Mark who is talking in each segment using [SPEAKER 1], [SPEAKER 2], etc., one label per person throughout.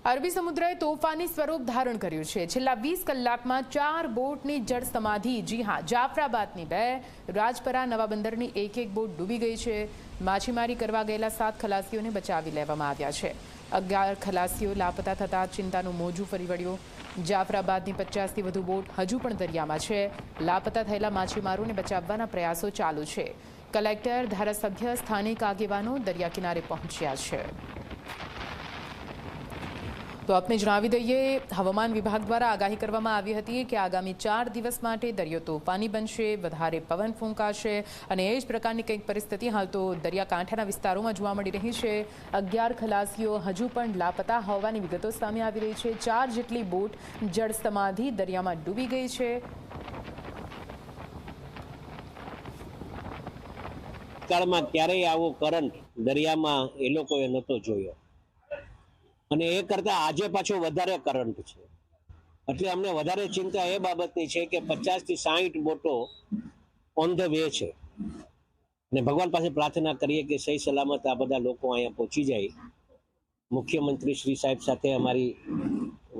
[SPEAKER 1] અરબી સમુદ્રએ તોફાની સ્વરૂપ ધારણ કર્યું છે। છેલ્લા 20 કલાકમાં 4 બોટની જળ સમાધિ। જી હા, જાફરાબાદની 2, રાજપરા નવા બંદરની એક બોટ ડૂબી ગઈ છે। માછીમારી કરવા ગયેલા 7 ખલાસીઓને બચાવી લેવામાં આવ્યા છે। 11 ખલાસીઓ લાપતા થતા ચિંતાનું મોજું ફરી વળ્યું। જાફરાબાદની 50થી વધુ બોટ હજુ પણ દરિયામાં છે। લાપતા થયેલા માછીમારોને બચાવવાના પ્રયાસો ચાલુ છે। કલેક્ટર, ધારાસભ્ય, સ્થાનિક આગેવાનો દરિયા કિનારે પહોંચ્યા છે। તો આપને જણાવી દઈએ, હવામાન વિભાગ દ્વારા આગાહી કરવામાં આવી હતી કે આગામી 4 દિવસ માટે દરિયો તોફાની બનશે, વધારે પવન ફૂંકાશે અને એ જ પ્રકારની કંઈક પરિસ્થિતિ હાલ તો દરિયાકાંઠાના વિસ્તારોમાં જોવા મળી રહી છે। 11 ખલાસીઓ હજુ પણ લાપતા હોવાની વિગતો સામે આવી રહી છે। 4 જેટલી બોટ જળ સમાધિ દરિયામાં ડૂબી ગઈ છે।
[SPEAKER 2] કાળમાં ક્યારેય આવો કરંટ દરિયામાં એ લોકોએ નહોતો જોયો અને એ કરતા આજે પાછો વધારે કરંટ છે, એટલે અમને વધારે ચિંતા એ બાબતની છે કે 50 થી 60 બોટો ઓન ધ વે છે અને ભગવાન પાસે પ્રાર્થના કરીએ કે સહી સલામત આ બધા લોકો અહીંયા પહોંચી જાય। મુખ્યમંત્રી શ્રી સાહેબ સાથે અમારી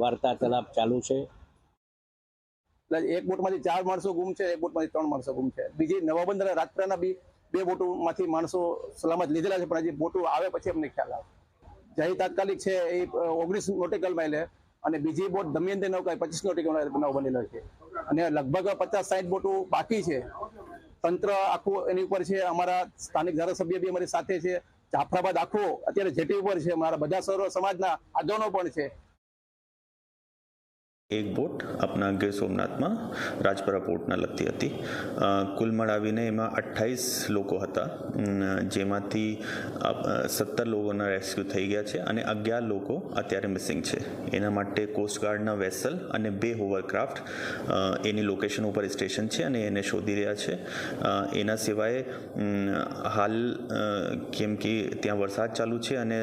[SPEAKER 2] વાર્તાલાપ ચાલુ છે।
[SPEAKER 3] એક બોટમાંથી 4 માણસો ગુમ છે, એક બોટમાંથી 3 માણસો ગુમ છે। બીજી નવા બંદર રાજપરાના બી 2 બોટોમાંથી માણસો સલામત લીધેલા છે, પણ હજી બોટો આવે પછી અમને ખ્યાલ આવે। જય તાત્કાલિક છે એ 19 નોટિકલ માઇલે અને બીજી બોટ દમયંતી નૌકા 25 નોટિકલ માઇલે બનાવ બનેલો છે અને લગભગ 50-60 બોટો બાકી છે। તંત્ર આખું એની ઉપર છે। અમારા સ્થાનિક ધારાસભ્ય બી અમારી સાથે છે। જાફરાબાદ આખો અત્યારે જેટી ઉપર છે। અમારા બધા સર્વ સમાજના આગેવાનો પણ છે।
[SPEAKER 4] એક બોટ આપણા ગીર સોમનાથમાં રાજપરા પોર્ટના લગતી હતી। કુલ મળાવીને એમાં 28 લોકો હતા, જેમાંથી 17 લોકોના રેસ્ક્યુ થઈ ગયા છે અને 11 લોકો અત્યારે મિસિંગ છે। એના માટે કોસ્ટગાર્ડના વેસલ અને 2 હોવરક્રાફ્ટ એની લોકેશન ઉપર સ્ટેશન છે અને એને શોધી રહ્યા છે। એના સિવાય હાલ કેમ કે ત્યાં વરસાદ ચાલુ છે અને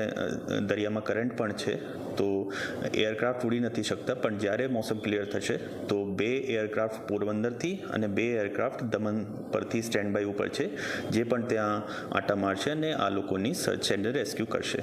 [SPEAKER 4] દરિયામાં કરંટ પણ છે, તો એરક્રાફ્ટ ઉડી નથી શકતા, પણ જ્યારે મોસમ ક્લિયર થશે તો 2 એરક્રાફ્ટ પોરબંદરથી અને 2 એરક્રાફ્ટ દમણ પરથી સ્ટેન્ડ બાય ઉપર છે, જે પણ ત્યાં આંટા મારશે અને આ લોકોની સર્ચ એન્ડ રેસ્ક્યુ કરશે।